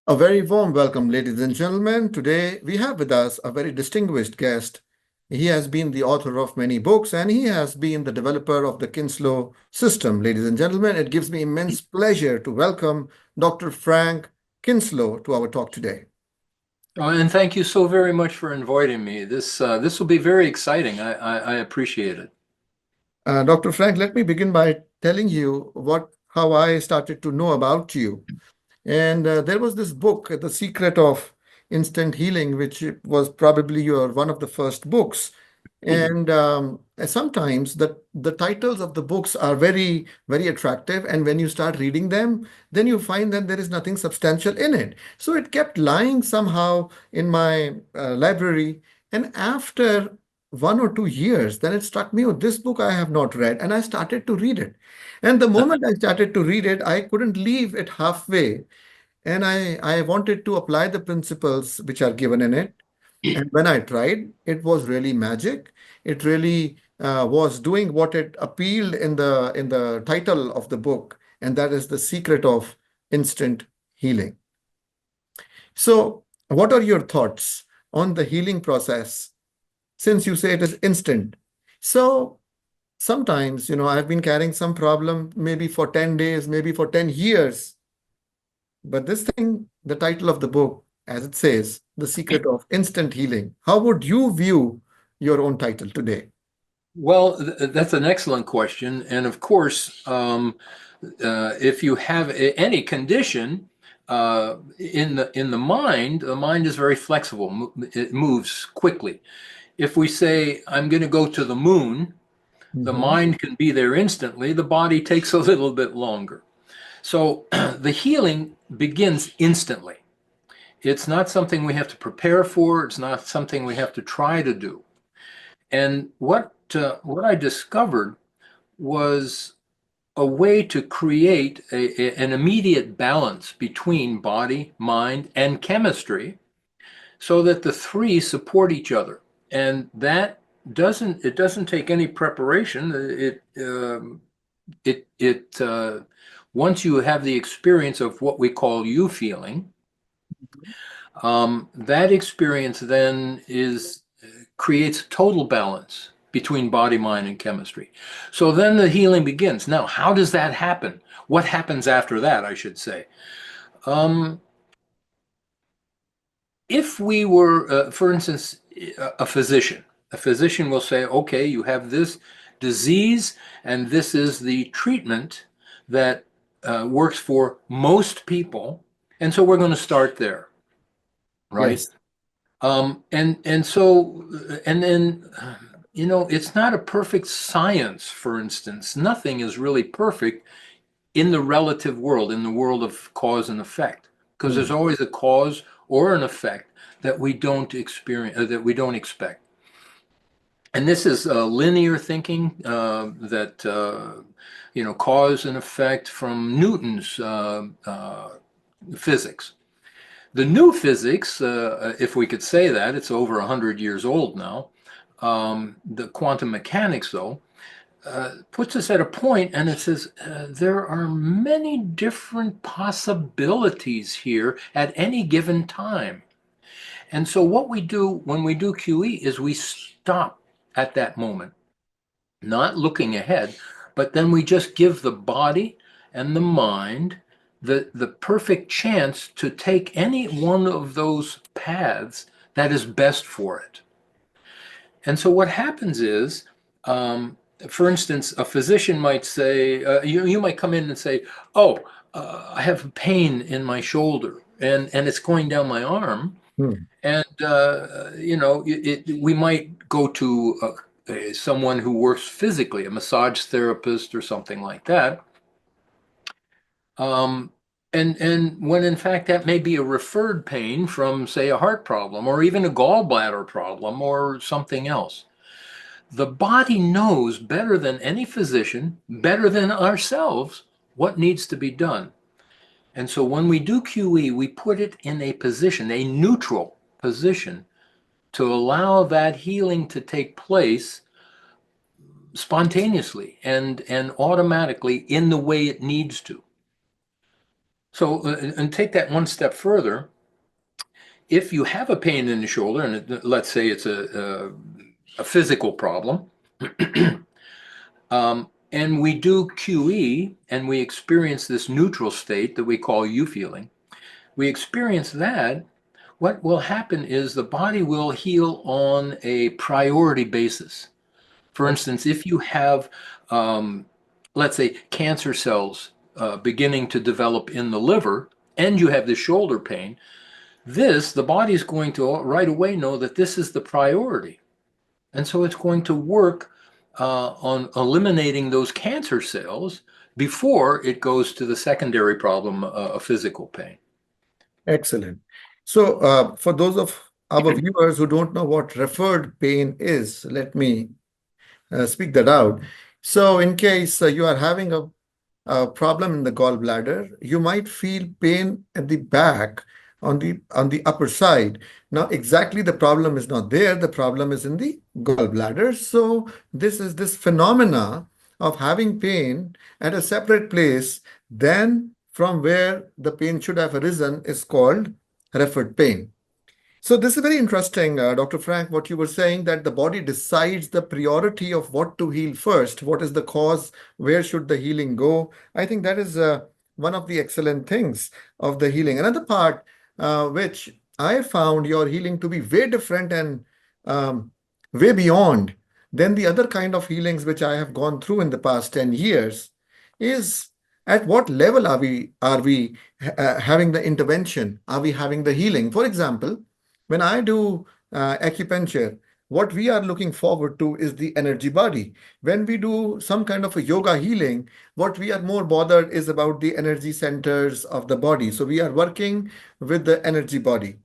A very warm welcome, ladies and gentlemen. Today we have with us a very distinguished guest. He has been the author of many books and he has been the developer of the Kinslow System. Ladies and gentlemen, it gives me immense pleasure to welcome Dr. Frank Kinslow to our talk today. And thank you so very much for inviting me. This will be very exciting. I appreciate it. Dr. Frank, let me begin by telling you how I started to know about you. And there was this book, The Secret of Instant Healing, which was probably one of the first books. And sometimes the titles of the books are very, very attractive. And when you start reading them, then you find that there is nothing substantial in it. So it kept lying somehow in my library. And after 1 or 2 years, then it struck me, oh, this book I have not read. And I started to read it. And the moment I started to read it, I couldn't leave it halfway. And I wanted to apply the principles which are given in it. And when I tried, it was really magic. It really was doing what it appealed in the title of the book, and that is the secret of instant healing. So, what are your thoughts on the healing process? Since you say it is instant, so sometimes I've been carrying some problem maybe for 10 days, maybe for 10 years. But this thing, the title of the book, as it says, The Secret of Instant Healing. How would you view your own title today? Well, that's an excellent question. And of course, if you have any condition in the mind is very flexible. It moves quickly. If we say, I'm going to go to the moon, the Mhm. mind can be there instantly. The body takes a little bit longer. So the healing begins instantly. It's not something we have to prepare for. It's not something we have to try to do. And what I discovered was a way to create an immediate balance between body, mind, and chemistry, so that the three support each other. And that doesn't take any preparation. It once you have the experience of what we call you feeling, that experience then creates total balance between body, mind, and chemistry. So then the healing begins. Now, how does that happen? What happens after that, I should say? Um, if we were, for instance, a physician will say, okay, you have this disease, and this is the treatment that works for most people. And so we're going to start there, right? Yes. And then it's not a perfect science. For instance, nothing is really perfect in the relative world, in the world of cause and effect, because there's Mm. always a cause or an effect that we don't experience, that we don't expect. And this is linear thinking, that cause and effect from Newton's physics. The new physics, if we could say that, it's over 100 years old now. The quantum mechanics, though, puts us at a point and it says there are many different possibilities here at any given time. And so what we do when we do QE is we stop at that moment, not looking ahead, but then we just give the body and the mind the perfect chance to take any one of those paths that is best for it. And so what happens is, for instance, a physician might say, you might come in and say, oh, I have pain in my shoulder and it's going down my arm. Mm. And, we might go to someone who works physically, a massage therapist or something like that. Um, and when in fact that may be a referred pain from, say, a heart problem or even a gallbladder problem or something else. The body knows better than any physician, better than ourselves, what needs to be done. And so when we do QE, we put it in a position, a neutral position, to allow that healing to take place spontaneously and automatically in the way it needs to. So, and take that one step further. If you have a pain in the shoulder, and let's say it's a physical problem, and we do QE and we experience this neutral state that we call U feeling, we experience that, what will happen is the body will heal on a priority basis. For instance, if you have, let's say, cancer cells beginning to develop in the liver, and you have the shoulder pain, the body is going to right away know that this is the priority. And so it's going to work on eliminating those cancer cells before it goes to the secondary problem of physical pain. Excellent. So, for those of our viewers who don't know what referred pain is, let me speak that out. So, in case you are having a problem in the gallbladder, you might feel pain at the back on the upper side. Now, exactly the problem is not there. The problem is in the gallbladder. So, this is this phenomena of having pain at a separate place than from where the pain should have arisen is called referred pain. So this is very interesting, Dr. Frank, what you were saying, that the body decides the priority of what to heal first. What is the cause? Where should the healing go? I think that is one of the excellent things of the healing. Another part, which I found your healing to be way different and way beyond than the other kind of healings which I have gone through in the past 10 years, is at what level are we having the intervention? Are we having the healing? For example, when I do acupuncture, what we are looking forward to is the energy body. When we do some kind of a yoga healing, what we are more bothered is about the energy centers of the body. So we are working with the energy body.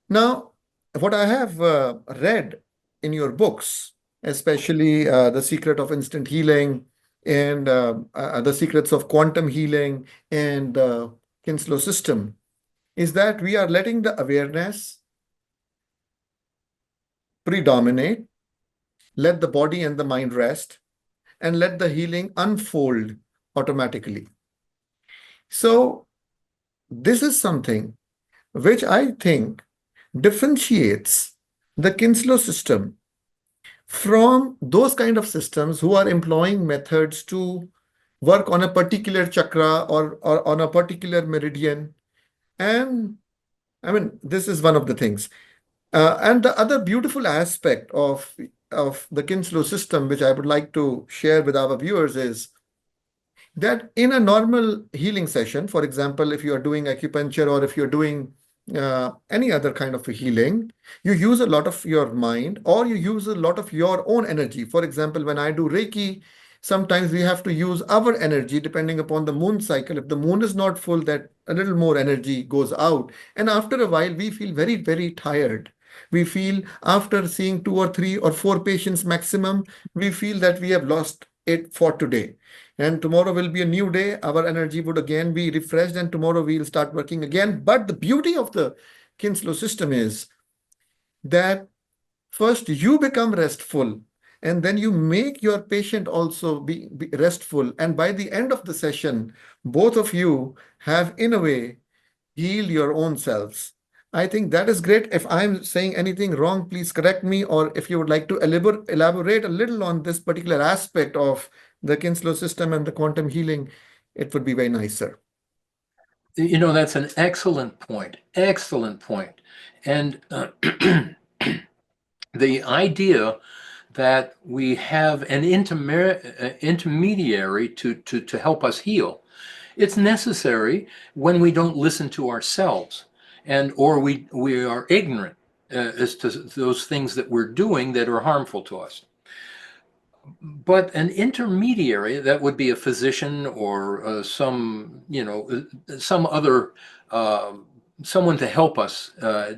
Now, what I have read in your books, especially The Secret of Instant Healing and The Secrets of Quantum Healing and Kinslow System, is that we are letting the awareness predominate, let the body and the mind rest, and let the healing unfold automatically. So, this is something which I think differentiates the Kinslow system from those kind of systems who are employing methods to work on a particular chakra or on a particular meridian. And I mean, this is one of the things. And the other beautiful aspect of the Kinslow system, which I would like to share with our viewers, is that in a normal healing session, for example, if you are doing acupuncture or if you're doing any other kind of a healing, you use a lot of your mind or you use a lot of your own energy. For example, when I do Reiki, sometimes we have to use our energy depending upon the moon cycle. If the moon is not full, that a little more energy goes out. And after a while, we feel very, very tired. We feel after seeing 2 or 3 or 4 patients maximum, we feel that we have lost it for today. And tomorrow will be a new day. Our energy would again be refreshed, and tomorrow we'll start working again. But the beauty of the Kinslow system is that first you become restful, and then you make your patient also be restful. And by the end of the session, both of you have, in a way, healed your own selves. I think that is great. If I'm saying anything wrong, please correct me, or if you would like to elaborate a little on this particular aspect of the Kinslow system and the quantum healing, it would be very nice, sir. You know, that's an excellent point. Excellent point. And the idea that we have an intermediary to help us heal, it's necessary when we don't listen to ourselves or we are ignorant as to those things that we're doing that are harmful to us. But an intermediary, that would be a physician or some other someone to help us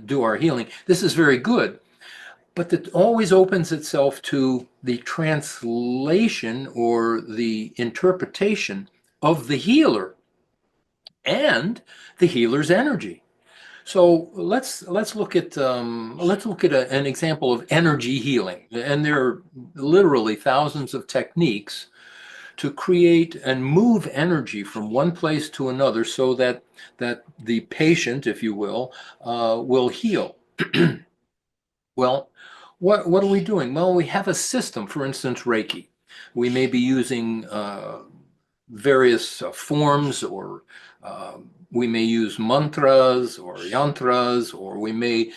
do our healing. This is very good, but it always opens itself to the translation or the interpretation of the healer and the healer's energy. So let's look at an example of energy healing, and there are literally thousands of techniques to create and move energy from one place to another so that the patient, if you will heal. Well, what are we doing? Well, we have a system, for instance, Reiki. We may be using various forms, or we may use mantras or yantras, or we may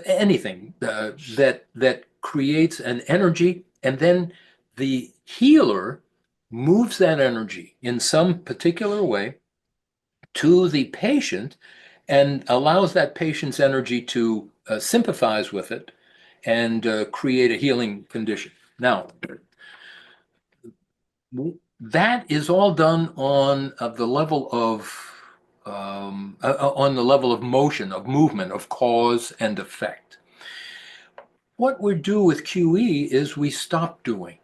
anything that creates an energy, and then the healer moves that energy in some particular way to the patient and allows that patient's energy to sympathize with it and create a healing condition. Now, that is all done on the level of motion, of movement, of cause and effect. What we do with QE is we stop doing.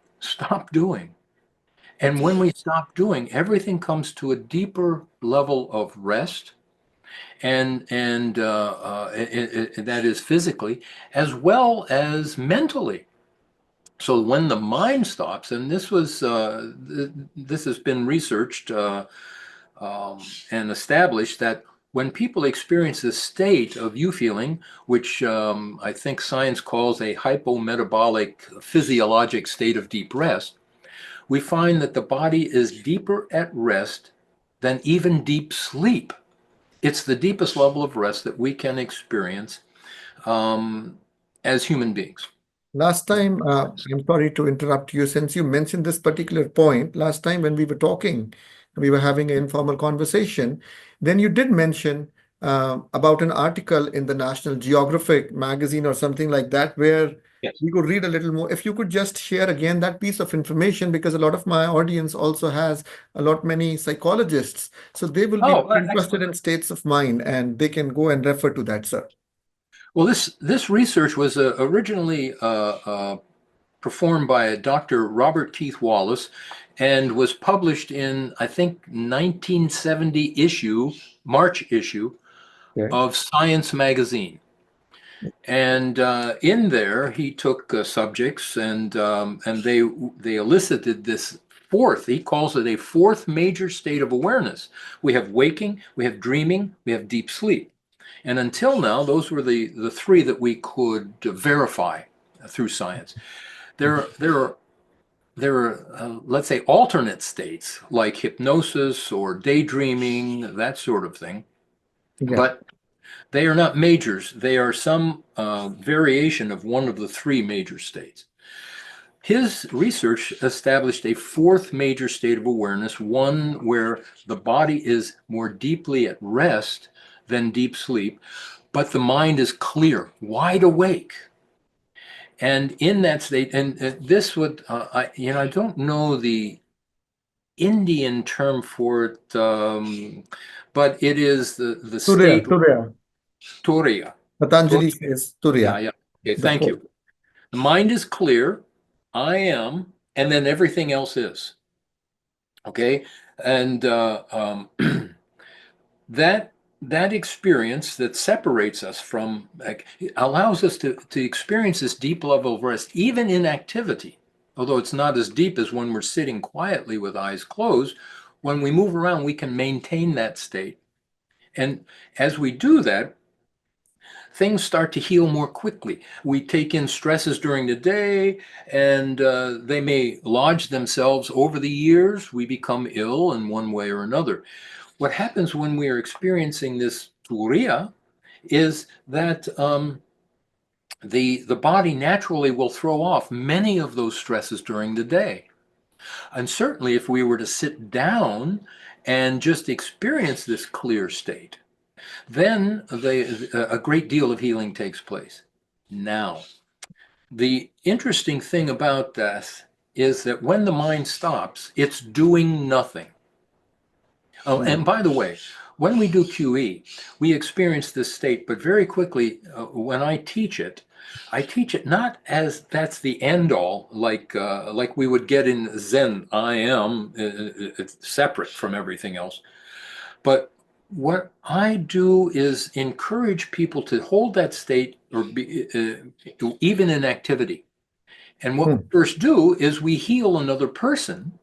And when we stop doing, everything comes to a deeper level of rest, and that is physically as well as mentally. So when the mind stops, and this has been researched and established, that when people experience this state of you feeling, which I think science calls a hypometabolic physiologic state of deep rest, we find that the body is deeper at rest than even deep sleep. It's the deepest level of rest that we can experience as human beings. Last time, I'm sorry to interrupt you, since you mentioned this particular point. Last time when we were talking, we were having an informal conversation, then you did mention about an article in the National Geographic magazine or something like that, where Yes. we could read a little more. If you could just share again that piece of information, because a lot of my audience also has many psychologists, so they will be interested Excellent. in states of mind, and they can go and refer to that, sir. Well, this research was originally performed by Dr. Robert Keith Wallace, and was published in, I think, 1970 March issue Okay. of Science magazine. And in there, he took subjects, and they elicited this fourth. He calls it a fourth major state of awareness. We have waking, we have dreaming, we have deep sleep. And until now, those were the three that we could verify through science. There are let's say, alternate states like hypnosis or daydreaming, that sort of thing. Yeah. But they are not majors. They are some variation of one of the three major states. His research established a fourth major state of awareness, one where the body is more deeply at rest than deep sleep, but the mind is clear, wide awake. And in that state, and this would, I don't know the Indian term for it, but it is the Turiya, state, Turiya. Turiya. Patanjali says Yeah, Turiya. yeah. Okay, The thank fourth. you. The mind is clear, I am, and then everything else is. Okay, and that experience that separates us from, like, allows us to experience this deep level of rest, even in activity. Although it's not as deep as when we're sitting quietly with eyes closed, when we move around, we can maintain that state. And as we do that, things start to heal more quickly. We take in stresses during the day, and they may lodge themselves over the years. We become ill in one way or another. What happens when we are experiencing this turiya is that the body naturally will throw off many of those stresses during the day. And certainly if we were to sit down and just experience this clear state, then a great deal of healing takes place. Now, the interesting thing about this is that when the mind stops, it's doing nothing. Oh, and by the way, when we do QE, we experience this state, but very quickly, when I teach it not as that's the end all, like we would get in Zen. I am it's separate from everything else. But what I do is encourage people to hold that state, or be, even in activity. And what we first do is we heal another person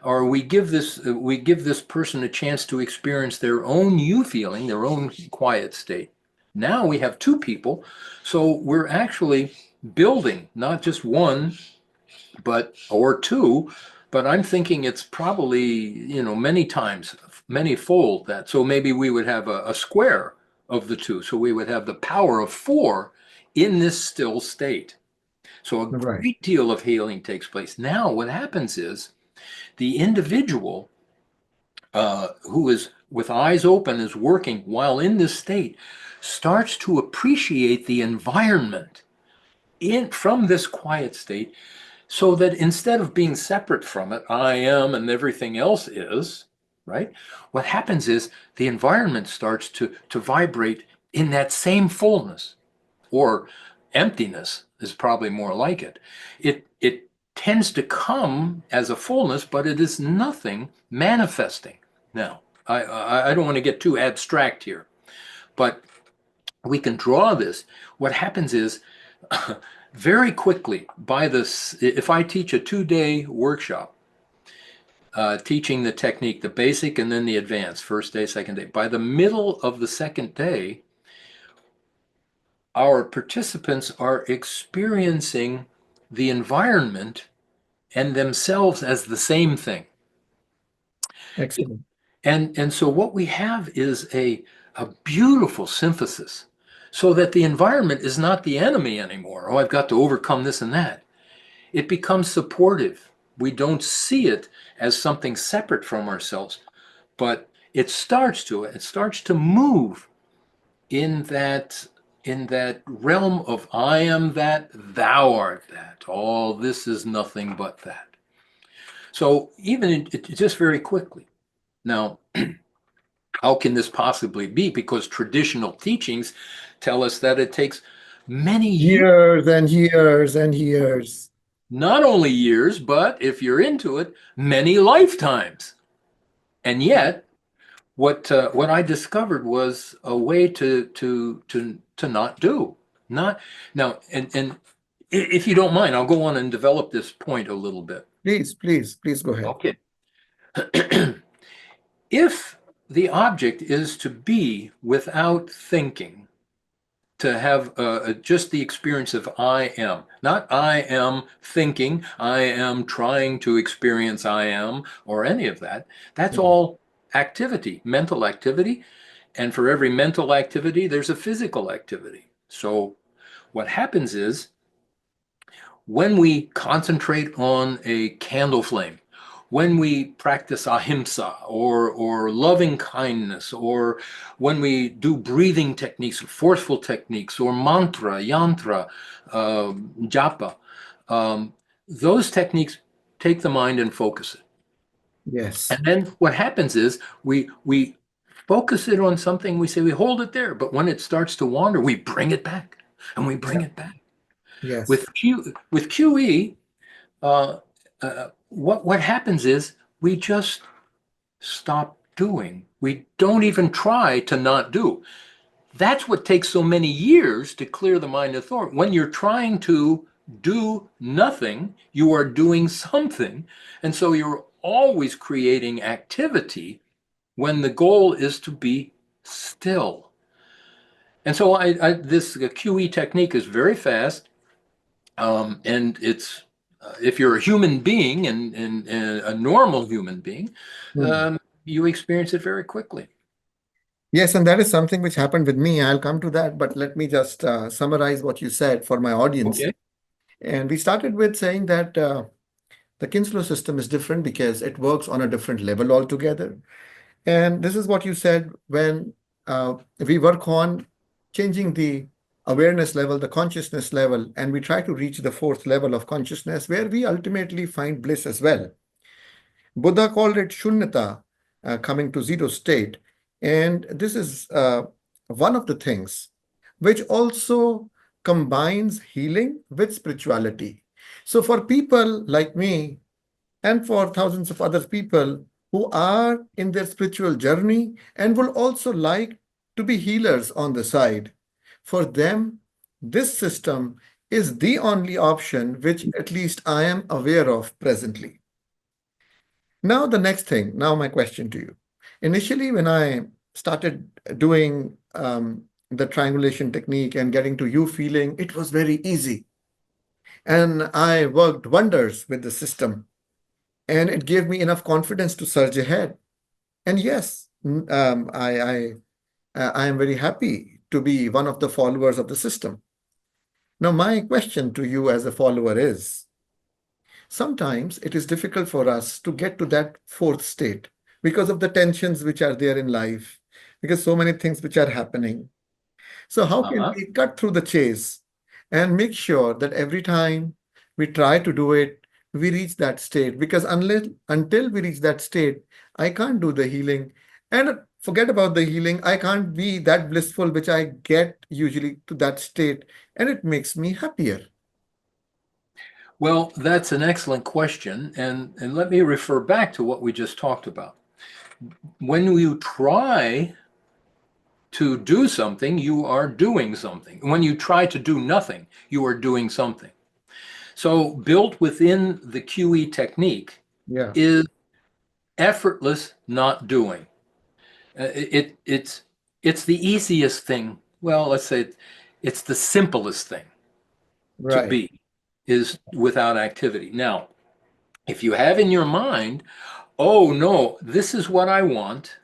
or we give this person a chance to experience their own you feeling, their own quiet state. Now we have two people, so we're actually building not just one, or two, but I'm thinking it's probably, many times, many fold that. So maybe we would have a square of the two. So we would have the power of four in this still state. So a Right. great deal of healing takes place. Now what happens is the individual who is with eyes open, is working while in this state, starts to appreciate the environment from this quiet state, so that instead of being separate from it, I am and everything else is, right? What happens is the environment starts to vibrate in that same fullness, or emptiness is probably more like it. It tends to come as a fullness, but it is nothing manifesting. Now, I don't want to get too abstract here, but we can draw this. What happens is very quickly, if I teach a 2-day workshop, teaching the technique, the basic and then the advanced, first day, second day, by the middle of the second day, our participants are experiencing the environment and themselves as the same thing. Excellent. And so what we have is a beautiful synthesis, so that the environment is not the enemy anymore. Oh, I've got to overcome this and that. It becomes supportive. We don't see it as something separate from ourselves, but it starts to move in that realm of I am that, thou art that. All this is nothing but that. So even just very quickly. Now, how can this possibly be? Because traditional teachings tell us that it takes many years, Years and years and years. not only years, but if you're into it, many lifetimes. And yet, what I discovered was a way to not do. Not now, and if you don't mind, I'll go on and develop this point a little bit. Please, please, please go ahead. Okay. If the object is to be without thinking, to have just the experience of I am, not I am thinking, I am trying to experience I am, or any of that, that's all activity, mental activity. And for every mental activity, there's a physical activity. So what happens is, when we concentrate on a candle flame, when we practice ahimsa, or loving kindness, or when we do breathing techniques, forceful techniques, or mantra, yantra, japa, those techniques take the mind and focus it. Yes. And then what happens is we focus it on something, we say we hold it there, but when it starts to wander, we bring it back, and we bring it back. Yes. With QE, what happens is we just stop doing. We don't even try to not do. That's what takes so many years to clear the mind of thought. When you're trying to do nothing, you are doing something. And so you're always creating activity when the goal is to be still. And so this QE technique is very fast. And it's if you're a human being and a normal human being, you experience it very quickly. Yes, and that is something which happened with me. I'll come to that, but let me just summarize what you said for my audience. Okay. And we started with saying that the Kinslow system is different because it works on a different level altogether. And this is what you said: when we work on changing the awareness level, the consciousness level, and we try to reach the fourth level of consciousness, where we ultimately find bliss as well. Buddha called it shunyata, coming to zero state. And this is one of the things which also combines healing with spirituality. So for people like me, and for thousands of other people who are in their spiritual journey and will also like to be healers on the side, for them, this system is the only option which at least I am aware of presently. Now, the next thing, now my question to you. Initially, when I started doing the triangulation technique and getting to you feeling, it was very easy. And I worked wonders with the system, and it gave me enough confidence to surge ahead. And yes, I am very happy to be one of the followers of the system. Now, my question to you as a follower is, sometimes it is difficult for us to get to that fourth state because of the tensions which are there in life, because so many things which are happening. So, how can Uh-huh. we cut through the chase and make sure that every time we try to do it, we reach that state? Because until we reach that state, I can't do the healing. And forget about the healing, I can't be that blissful, which I get usually to that state, and it makes me happier. Well, that's an excellent question. And let me refer back to what we just talked about. When you try to do something, you are doing something. When you try to do nothing, you are doing something. So, built within the QE technique Yeah, is effortless not doing. It's the easiest thing. Well, let's say it's the simplest thing to right. be is without activity. Now, if you have in your mind, oh no, this is what I want,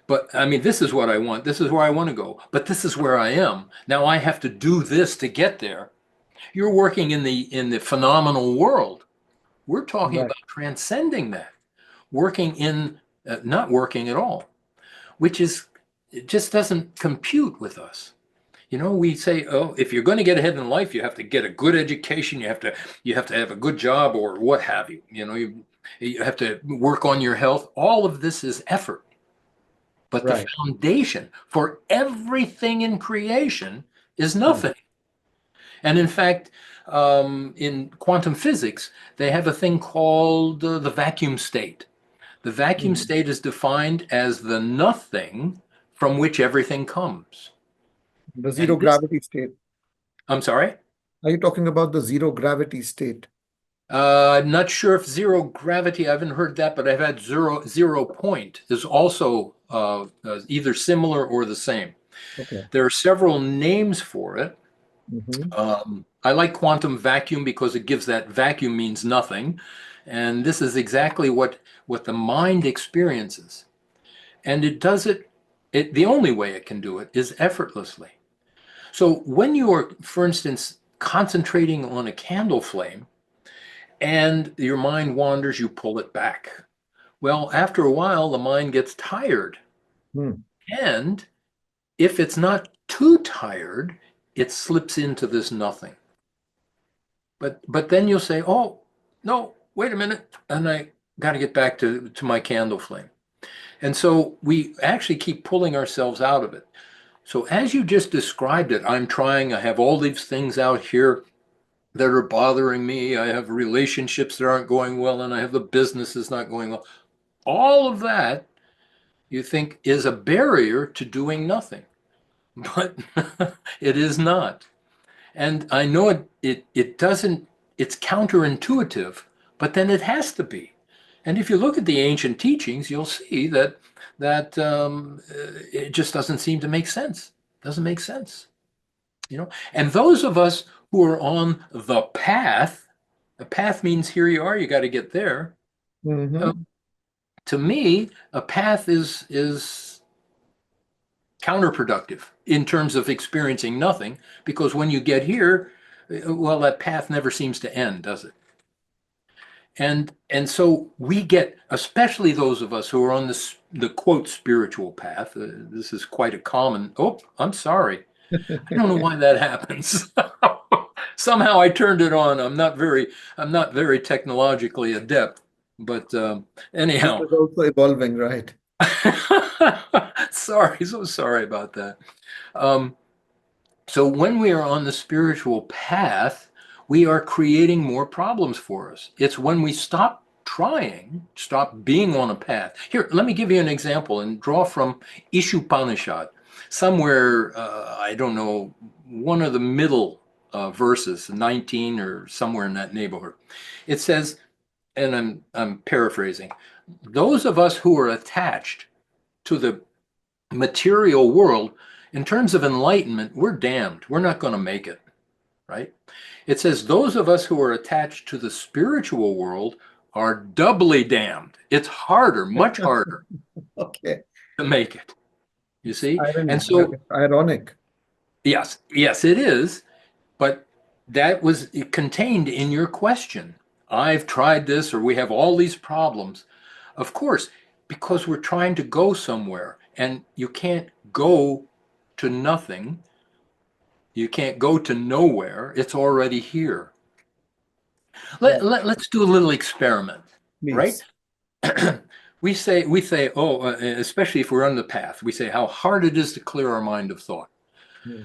but I mean, this is what I want, this is where I want to go, but this is where I am. Now I have to do this to get there. You're working in the phenomenal world. We're talking Right. about transcending that, working in not working at all, which is it just doesn't compute with us. You know, we say, oh, if you're going to get ahead in life, you have to get a good education, you have to have a good job or what have you. You know, you have to work on your health. All of this is effort. But the Right. foundation for everything in creation is Hmm. nothing. And in fact, in quantum physics, they have a thing called the vacuum state. The vacuum Hmm. state is defined as the nothing from which everything comes. The zero And this, gravity state. I'm sorry? Are you talking about the zero gravity state? I'm not sure if zero gravity, I haven't heard that, but I've had zero point is also either similar or the same. Okay. There are several names for it. Hmm. I like quantum vacuum because it gives that vacuum means nothing. And this is exactly what the mind experiences. And it does it, the only way it can do it is effortlessly. So when you are, for instance, concentrating on a candle flame, and your mind wanders, you pull it back. Well, after a while, the mind gets tired. Hmm. And if it's not too tired, it slips into this nothing. But then you'll say, oh, no, wait a minute. And I got to get back to my candle flame. And so we actually keep pulling ourselves out of it. So as you just described it, I'm trying, I have all these things out here that are bothering me. I have relationships that aren't going well, and I have the business that's not going well. All of that you think is a barrier to doing nothing, but it is not. And I know it doesn't, it's counterintuitive, but then it has to be. And if you look at the ancient teachings, you'll see that it just doesn't seem to make sense. Doesn't make sense, you know. And those of us who are on the path means here you are, you got to get there. Uh, Hmm. to me, a path is counterproductive in terms of experiencing nothing, because when you get here, well, that path never seems to end, does it? And so we get, especially those of us who are on the quote spiritual path. This is quite a common. Oh, I'm sorry. I don't know why that happens. Somehow I turned it on. I'm not very technologically adept, but This anyhow. is also evolving, right? Sorry, so sorry about that. Um, So when we are on the spiritual path, we are creating more problems for us. It's when we stop trying, stop being on a path. Here, let me give you an example and draw from Ishupanishad, somewhere, I don't know, one of the middle verses, 19 or somewhere in that neighborhood. It says, and I'm paraphrasing, those of us who are attached to the material world, in terms of enlightenment, we're damned. We're not going to make it, right? It says those of us who are attached to the spiritual world are doubly damned. It's harder, much harder Okay. to make it, you It's see? irony, And so, it's ironic. yes, yes, it is. But that was contained in your question. I've tried this, or we have all these problems. Of course, because we're trying to go somewhere, and you can't go to nothing. You can't go to nowhere. It's already here. Yeah, Let's do a little experiment, right? please. we say, oh, especially if we're on the path, we say how hard it is to clear our mind of thought. Yeah.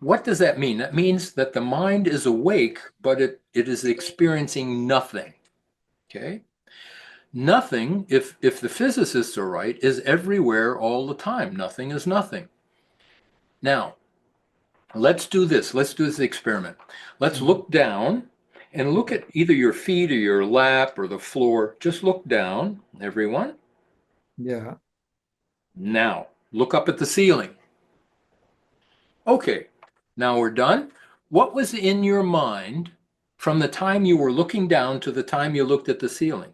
What does that mean? That means that the mind is awake, but it is experiencing nothing. Okay? Nothing, if the physicists are right, is everywhere all the time. Nothing is nothing. Now, let's do this. Let's do this experiment. Let's Mhm. look down and look at either your feet or your lap or the floor. Just look down, everyone. Yeah. Now, look up at the ceiling. Okay, now we're done. What was in your mind from the time you were looking down to the time you looked at the ceiling?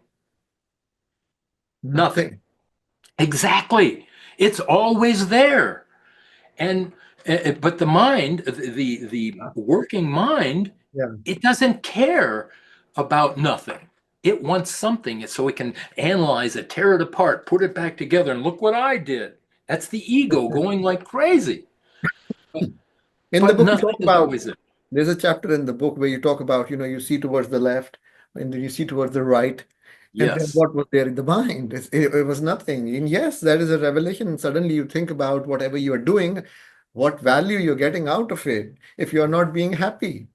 Nothing. Nothing. Exactly. It's always there. And but the mind, the Ah, working mind, yeah. it doesn't care about nothing. It wants something so it can analyze it, tear it apart, put it back together, and look what I did. That's the ego going like crazy. But, In the but book, you nothing talk is about, always there. there's a chapter in the book where you talk about, you see towards the left and then you see towards the right. And then Yes. what was there in the mind? It was nothing. And yes, that is a revelation. And suddenly you think about whatever you are doing, what value you're getting out of it if you're not being happy.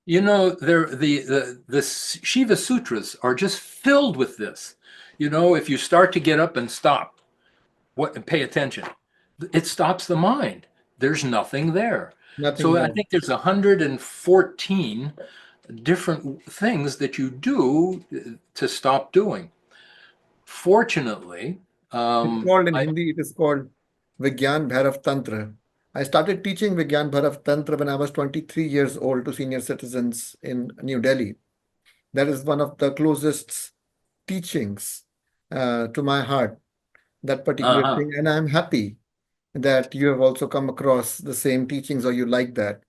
You know, the Shiva Sutras are just filled with this. You know, if you start to get up and stop, what and pay attention, it stops the mind. There's nothing there. Nothing So I there. think there's 114 different things that you do to stop doing. Fortunately, It's called in I Hindi, it is called Vigyan Bhairav Tantra. I started teaching Vigyan Bhairav Tantra when I was 23 years old to senior citizens in New Delhi. That is one of the closest teachings to my heart, that particular uh-huh. thing. And I'm happy that you have also come across the same teachings or you like that.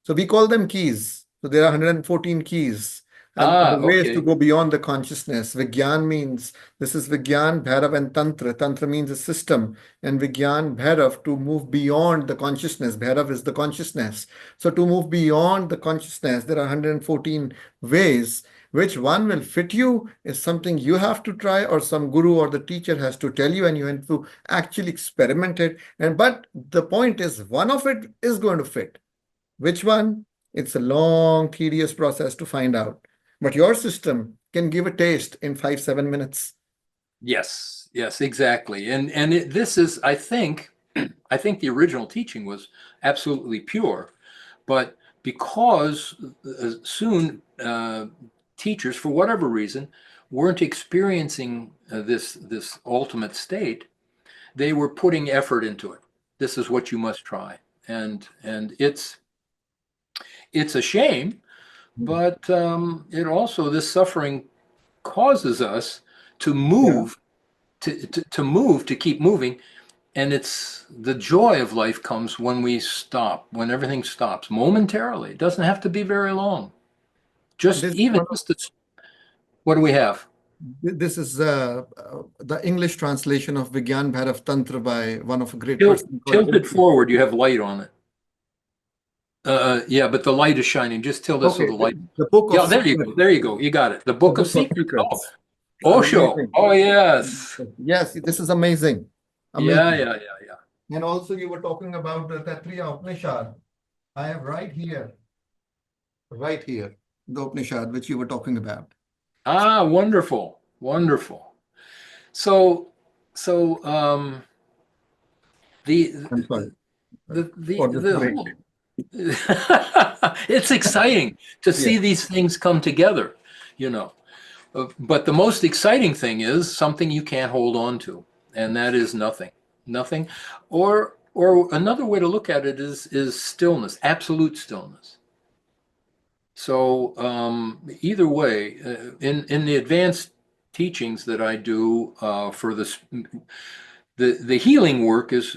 So we call them keys. So there are 114 keys. And the way is to Okay. go beyond the consciousness. Vigyan means this is Vigyan, Bhairav, and Tantra. Tantra means a system, and Vigyan, Bhairav, to move beyond the consciousness. Bhairav is the consciousness. So to move beyond the consciousness, there are 114 ways. Which one will fit you is something you have to try, or some guru or the teacher has to tell you, and you have to actually experiment it. And but the point is, one of it is going to fit. Which one? It's a long, tedious process to find out. But your system can give a taste in 5, 7 minutes. Yes, yes, exactly. And this is, I think, I think the original teaching was absolutely pure, but because soon teachers, for whatever reason, weren't experiencing this ultimate state, they were putting effort into it. This is what you must try, and it's a shame, but it also, this suffering causes us to Yeah. move, to move, to keep moving. And it's the joy of life comes when we stop, when everything stops momentarily. It doesn't have to be very long. Just This is even one of, just the, what do we have? this is the English translation of Vigyan Bhairav Tantra by one of a great Tilt, person called tilt it Kinslow. forward. You have light on it. Yeah, but the light is shining. Just tilt it so Okay, the light. the Book of Yeah, there you Secrets. go. There you go. You got it. The The Book of Book of Secrets. Oh, Secrets. Osho. Amazing. Oh, yes. Yes, this is amazing. Yeah, Amazing. yeah, yeah, yeah. And also you were talking about the Taittiriya Upanishad. I have right here, the Upanishad which you were talking about. Ah, wonderful, wonderful. So, so the I'm sorry the for this the break. whole it's exciting to Yeah. see these things come together, you know. But the most exciting thing is something you can't hold on to, and that is nothing. Nothing. Or another way to look at it is stillness, absolute stillness. So either way, in the advanced teachings that I do for this, the healing work is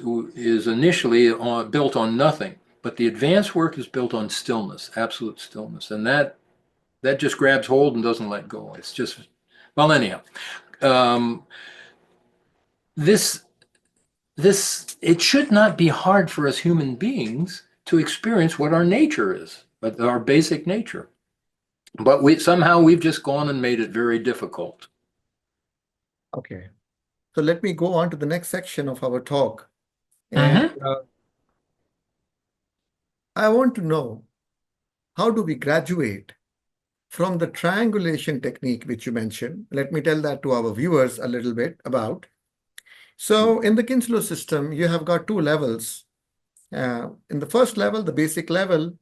initially built on nothing, but the advanced work is built on stillness, absolute stillness, and that just grabs hold and doesn't let go. It's just, well, anyhow, um, this it should not be hard for us human beings to experience what our nature is, but our basic nature. But we've just gone and made it very difficult. Okay. So let me go on to the next section of our talk. And Mm-hmm. I want to know, how do we graduate from the triangulation technique which you mentioned? Let me tell that to our viewers a little bit about. So in the Kinslow system, you have got two levels. In the first level, the basic level,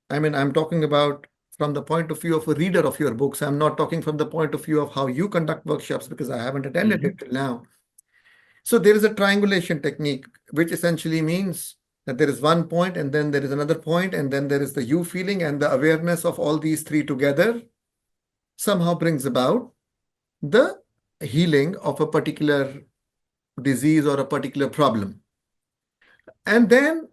I mean, I'm talking about from the point of view of a reader of your books. I'm not talking from the point of view of how you conduct workshops, because I haven't attended it till now. So there is a triangulation technique, which essentially means that there is one point, and then there is another point, and then there is the you feeling, and the awareness of all these three together somehow brings about the healing of a particular disease or a particular problem. And then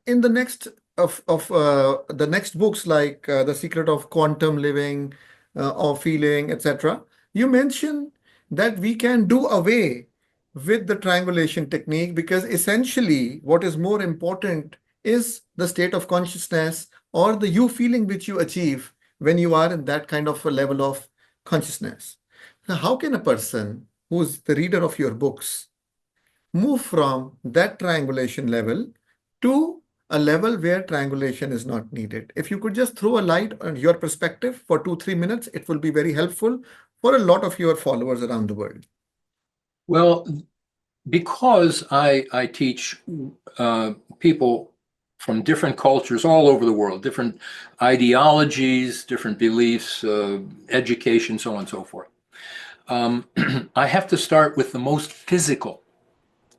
in the next of the next books, like The Secret of Quantum Living or Feeling, etc., you mention that we can do away with the triangulation technique, because essentially what is more important is the state of consciousness or the you feeling which you achieve when you are in that kind of a level of consciousness. Now, how can a person who's the reader of your books move from that triangulation level to a level where triangulation is not needed? If you could just throw a light on your perspective for 2-3 minutes, it will be very helpful for a lot of your followers around the world. Well, because I teach people from different cultures all over the world, different ideologies, different beliefs, education, so on and so forth. I have to start with the most physical.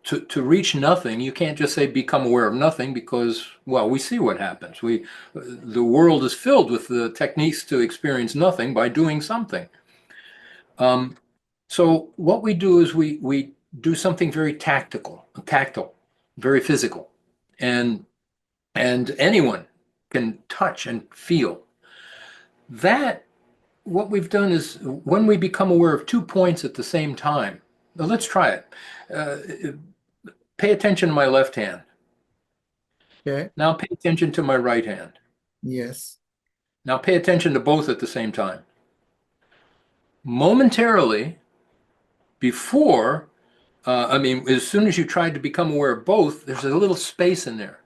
To reach nothing, you can't just say become aware of nothing, because, well, we see what happens. The world is filled with the techniques to experience nothing by doing something. So what we do is we do something very tactile, very physical, and anyone can touch and feel. That, what we've done is, when we become aware of 2 points at the same time. Now let's try it. Pay attention to my left hand. Okay. Now pay attention to my right hand. Yes. Now pay attention to both at the same time. Momentarily, before, as soon as you tried to become aware of both, there's a little space in there.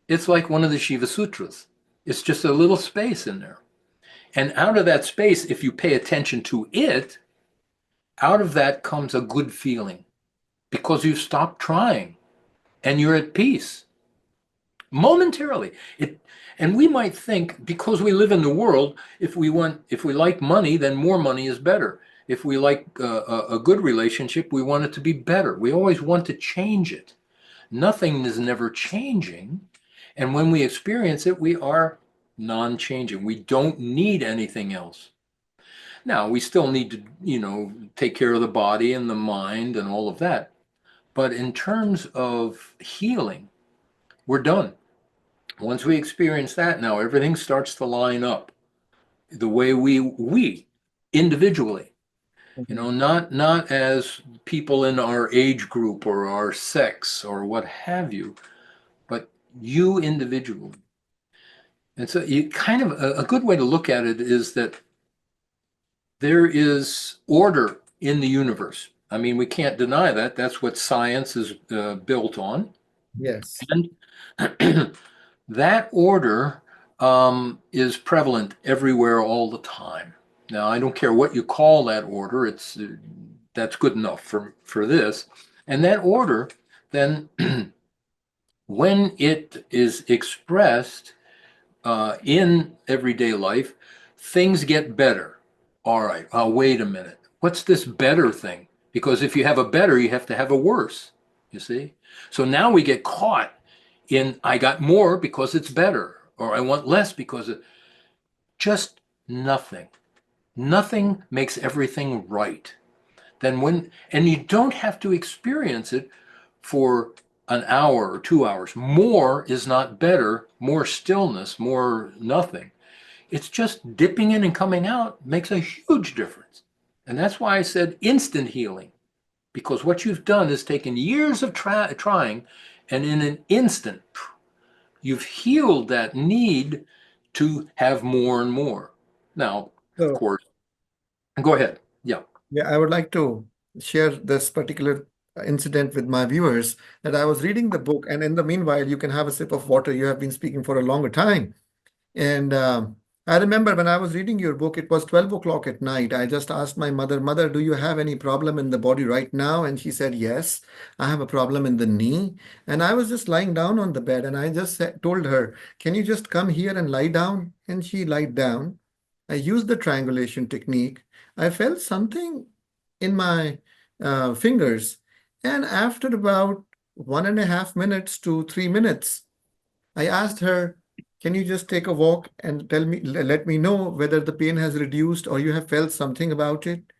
It's like one of the Shiva Sutras. It's just a little space in there. And out of that space, if you pay attention to it, out of that comes a good feeling, because you've stopped trying and you're at peace momentarily. And we might think, because we live in the world, if we like money, then more money is better. If we like a good relationship, we want it to be better. We always want to change it. Nothing is never changing. And when we experience it, we are non-changing. We don't need anything else. Now, we still need to, take care of the body and the mind and all of that. But in terms of healing, we're done. Once we experience that, now everything starts to line up the way we individually, not as people in our age group or our sex or what have you, but you individually. And so you kind of, a good way to look at it is that there is order in the universe. I mean, we can't deny that. That's what science is built on. Yes. And that order is prevalent everywhere all the time. Now, I don't care what you call that order. That's good enough for this. And that order, then, when it is expressed in everyday life, things get better. All right, wait a minute. What's this better thing? Because if you have a better, you have to have a worse, you see? So now we get caught in I got more because it's better, or I want less because it just nothing. Nothing makes everything right. Then and you don't have to experience it for an hour or 2 hours. More is not better, more stillness, more nothing. It's just dipping in and coming out makes a huge difference. And that's why I said instant healing, because what you've done is taken years of trying, and in an instant, you've healed that need to have more and more. Now, of So, course, go ahead. Yeah. yeah, I would like to share this particular incident with my viewers that I was reading the book, and in the meanwhile, you can have a sip of water. You have been speaking for a longer time. And I remember when I was reading your book, it was 12 o'clock at night. I just asked my mother, Mother, do you have any problem in the body right now? And she said, Yes, I have a problem in the knee. And I was just lying down on the bed and I just told her, Can you just come here and lie down? And she lied down. I used the triangulation technique. I felt something in my fingers. And after about 1.5 minutes to 3 minutes, I asked her, Can you just take a walk and tell me, let me know whether the pain has reduced or you have felt something about it?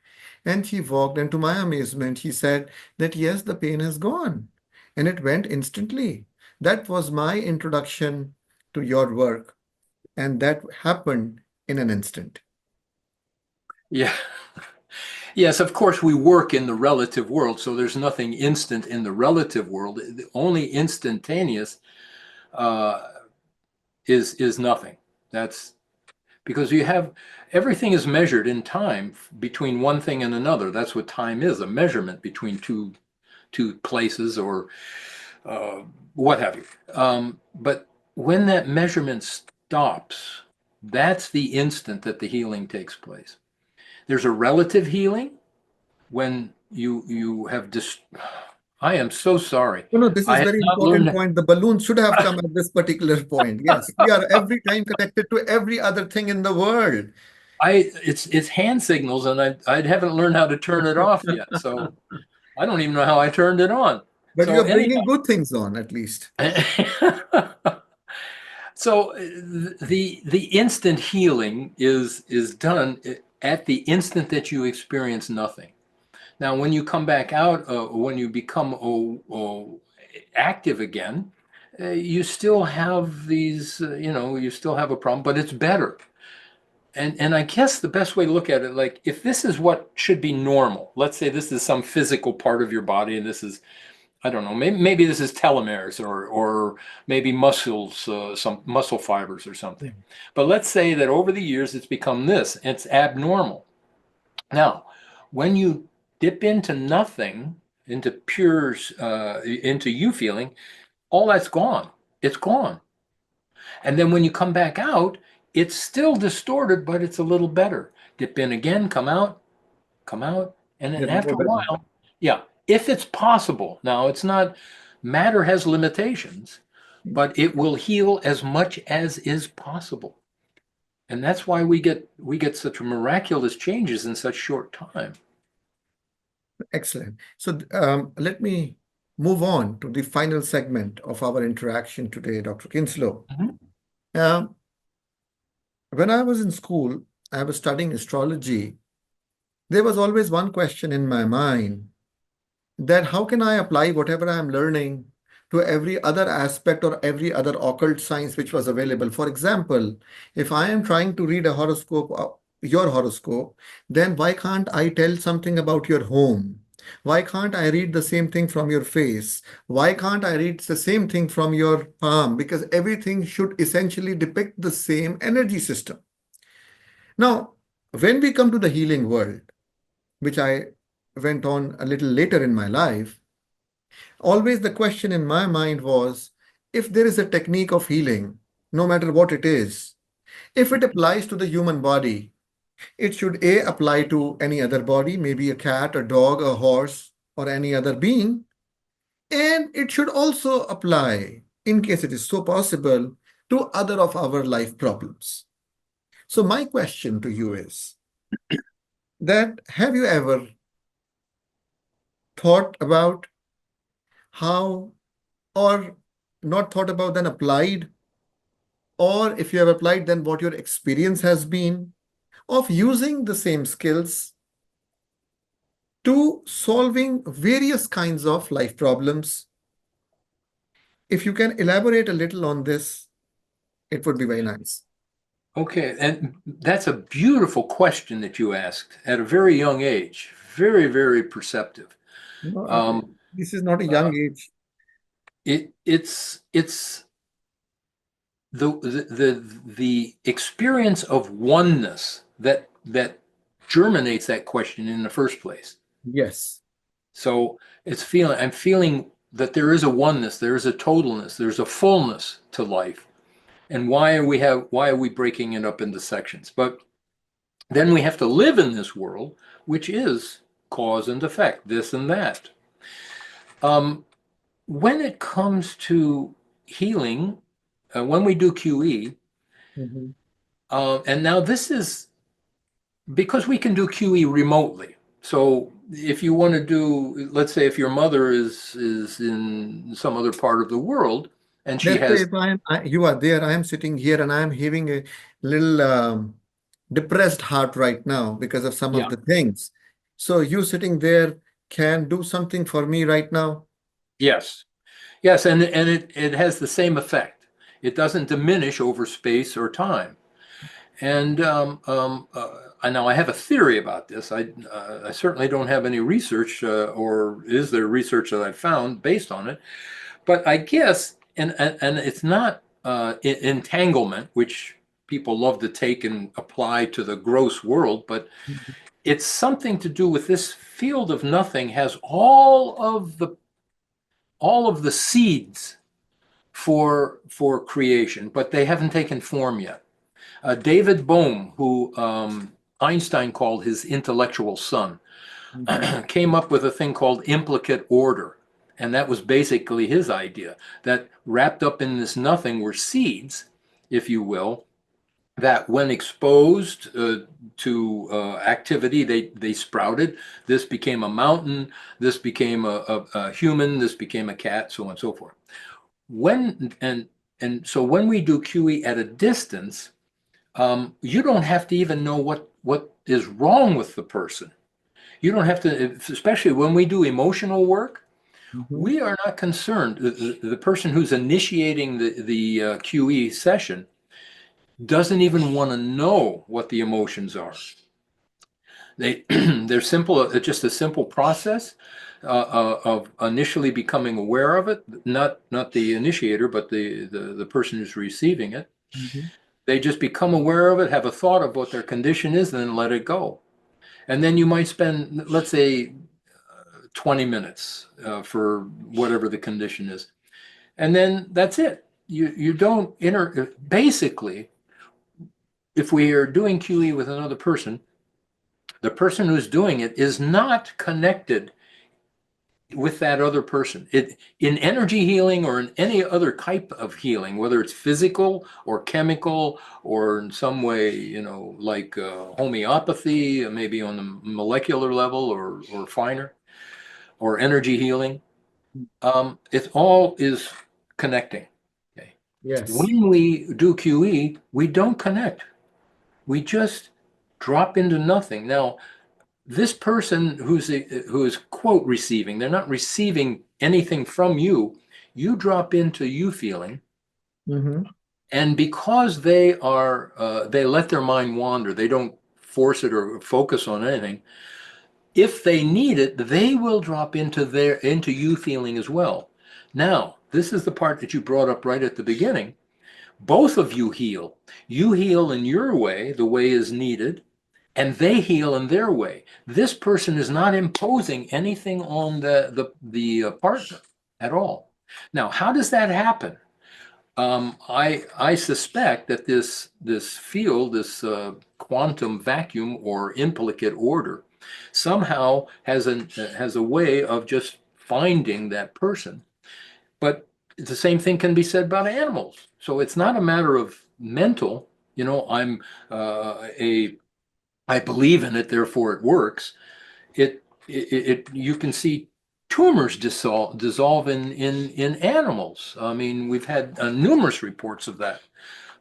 And she walked, and to my amazement, she said that yes, the pain has gone. And it went instantly. That was my introduction to your work. And that happened in an instant. Yeah. Yes, of course, we work in the relative world, so there's nothing instant in the relative world. The only instantaneous uh, is nothing. That's because you have everything is measured in time between one thing and another. That's what time is, a measurement between two places or uh, what have you. But when that measurement stops, that's the instant that the healing takes place. There's a relative healing when you have I am so sorry. No, no, this I is have very not important learned. point. The balloon should have come at this particular point. Yes, we are every time connected to every other thing in the world. It's hand signals, and I haven't learned how to turn it off yet. So I don't even know how I turned it on. But you So are bringing anyhow, good things on, at least. so the instant healing is done at the instant that you experience nothing. Now, when you come back out, when you become active again, you still have these, you still have a problem, but it's better. And I guess the best way to look at it, like if this is what should be normal, let's say this is some physical part of your body, and this is, I don't know, maybe this is telomeres or maybe muscles, some muscle fibers or something. But let's say that over the years it's become this, it's abnormal. Now, when you dip into nothing, into pure, into you feeling, all that's gone. It's gone. And then when you come back out, it's still distorted, but it's a little better. Dip in again, come out. And then Get more after a better. while, yeah, if it's possible. Now, it's not, matter has limitations, but it will heal as much as is possible. And that's why we get such miraculous changes in such short time. Excellent. So let me move on to the final segment of our interaction today, Dr. Kinslow. Mhm. Um, when I was in school, I was studying astrology. There was always one question in my mind that how can I apply whatever I'm learning to every other aspect or every other occult science which was available. For example, if I am trying to read a horoscope, your horoscope, then why can't I tell something about your home? Why can't I read the same thing from your face? Why can't I read the same thing from your palm? Because everything should essentially depict the same energy system. Now, when we come to the healing world, which I went on a little later in my life, always the question in my mind was if there is a technique of healing, no matter what it is, if it applies to the human body, it should A, apply to any other body, maybe a cat, a dog, a horse, or any other being. And it should also apply, in case it is so possible, to other of our life problems. So, my question to you is that have you ever thought about how, or not thought about, then applied, or if you have applied, then what your experience has been of using the same skills to solving various kinds of life problems? If you can elaborate a little on this, it would be very nice. Okay, and that's a beautiful question that you asked at a very young age. Very, very perceptive. No, Um, this is not a uh, young age. it's the experience of oneness that germinates that question in the first place. Yes. So I'm feeling that there is a oneness, there is a totalness, there's a fullness to life. And why are we breaking it up into sections? But then we have to live in this world, which is cause and effect, this and that. When it comes to healing, when we do QE, Mhm. and now this is because we can do QE remotely. So if you want to do, let's say if your mother is in some other part of the world and she Let's say has, if you are there, I am sitting here and I am having a little depressed heart right now because of some of yeah, the things. So you sitting there can do something for me right now. yes, yes, and it has the same effect. It doesn't diminish over space or time. And I know I have a theory about this. I certainly don't have any research, or is there research that I found based on it? But I guess, and it's not entanglement, which people love to take and apply to the gross world, but Mhm. it's something to do with this field of nothing has all of the seeds for creation, but they haven't taken form yet. David Bohm, who Einstein called his intellectual son, Mhm. came up with a thing called implicate order. And that was basically his idea, that wrapped up in this nothing were seeds, if you will, that when exposed to activity, they sprouted. This became a mountain, this became a human, this became a cat, so on and so forth. When and so when we do QE at a distance, you don't have to even know what is wrong with the person. You don't have to, especially when we do emotional work, Mhm. we are not concerned. The person who's initiating the QE session doesn't even want to know what the emotions are. They're simple, just a simple process of initially becoming aware of it, not the initiator, but the person who's receiving it. Mhm. They just become aware of it, have a thought of what their condition is, and then let it go. And then you might spend, let's say, 20 minutes for whatever the condition is. And then that's it. You don't basically, if we are doing QE with another person, the person who's doing it is not connected with that other person. It in energy healing or in any other type of healing, whether it's physical or chemical or in some way, like homeopathy, maybe on the molecular level or finer, or energy healing, it all is connecting. Okay. Yes. When we do QE, we don't connect. We just drop into nothing. Now, this person who is quote receiving, they're not receiving anything from you. You drop into you feeling, Mhm. and because they let their mind wander, they don't force it or focus on anything. If they need it, they will drop into you feeling as well. Now, this is the part that you brought up right at the beginning. Both of you heal. You heal in your way, the way is needed, and they heal in their way. This person is not imposing anything on the partner at all. Now, how does that happen? I suspect that this field, this quantum vacuum or implicate order, somehow has a way of just finding that person. But the same thing can be said about animals. So it's not a matter of mental. I'm a I believe in it, therefore it works. You can see tumors dissolve in animals. I mean, we've had numerous reports of that.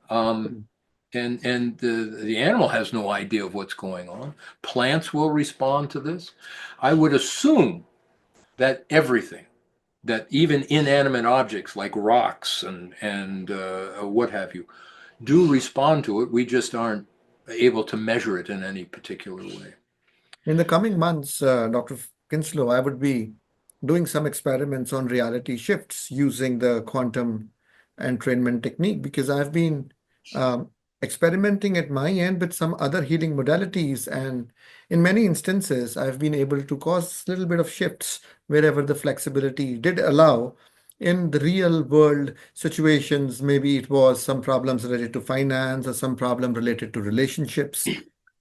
Um, and the animal has no idea of what's going on. Plants will respond to this. I would assume that everything, that even inanimate objects like rocks and what have you, do respond to it. We just aren't able to measure it in any particular way. In the coming months, Dr. Kinslow, I would be doing some experiments on reality shifts using the quantum entrainment technique because I've been um, experimenting at my end with some other healing modalities. And in many instances, I've been able to cause a little bit of shifts wherever the flexibility did allow. In the real world situations, maybe it was some problems related to finance or some problem related to relationships.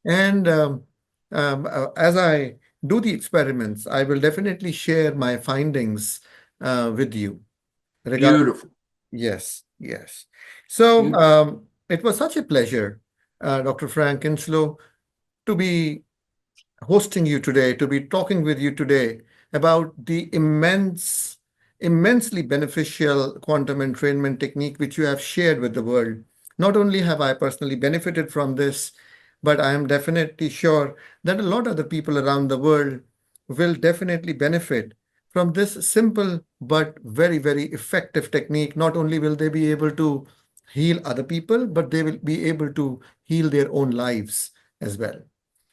And as I do the experiments, I will definitely share my findings with you regarding. Beautiful. Yes, yes. So Beautiful. it was such a pleasure, Dr. Frank Kinslow, to be hosting you today, to be talking with you today about the immensely beneficial quantum entrainment technique which you have shared with the world. Not only have I personally benefited from this, but I am definitely sure that a lot of the people around the world will definitely benefit from this simple but very, very effective technique. Not only will they be able to heal other people, but they will be able to heal their own lives as well.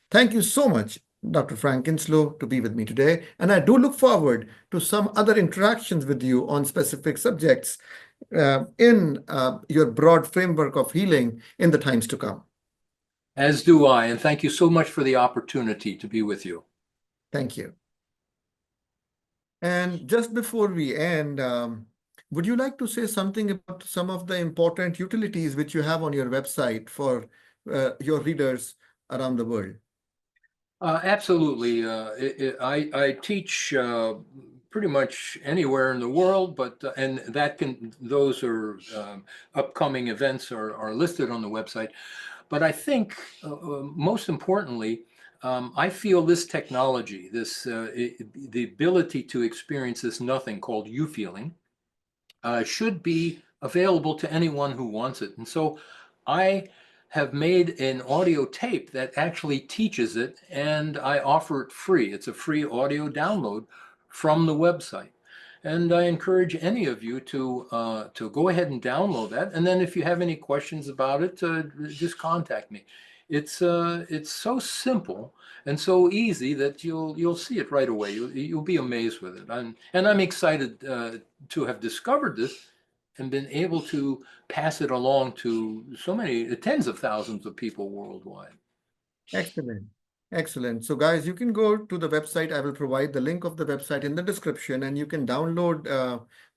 Thank you so much, Dr. Frank Kinslow, to be with me today. And I do look forward to some other interactions with you on specific subjects in your broad framework of healing in the times to come. As do I. And thank you so much for the opportunity to be with you. Thank you. And just before we end, would you like to say something about some of the important utilities which you have on your website for your readers around the world? Absolutely. I teach pretty much anywhere in the world, but and those are upcoming events are listed on the website. But I think most importantly, I feel this technology, the ability to experience this nothing called you feeling, should be available to anyone who wants it. And so I have made an audio tape that actually teaches it, and I offer it free. It's a free audio download from the website. And I encourage any of you to go ahead and download that. And then if you have any questions about it, just contact me. It's so simple and so easy that you'll see it right away. You'll be amazed with it. And I'm excited to have discovered this and been able to pass it along to so many tens of thousands of people worldwide. Excellent. Excellent. So, guys, you can go to the website. I will provide the link of the website in the description, and you can download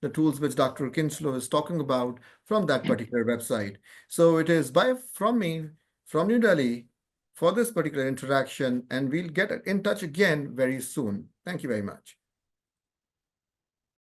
the tools which Dr. Kinslow is talking about from that particular website. So, it is bye from me from New Delhi for this particular interaction, and we'll get in touch again very soon. Thank you very much.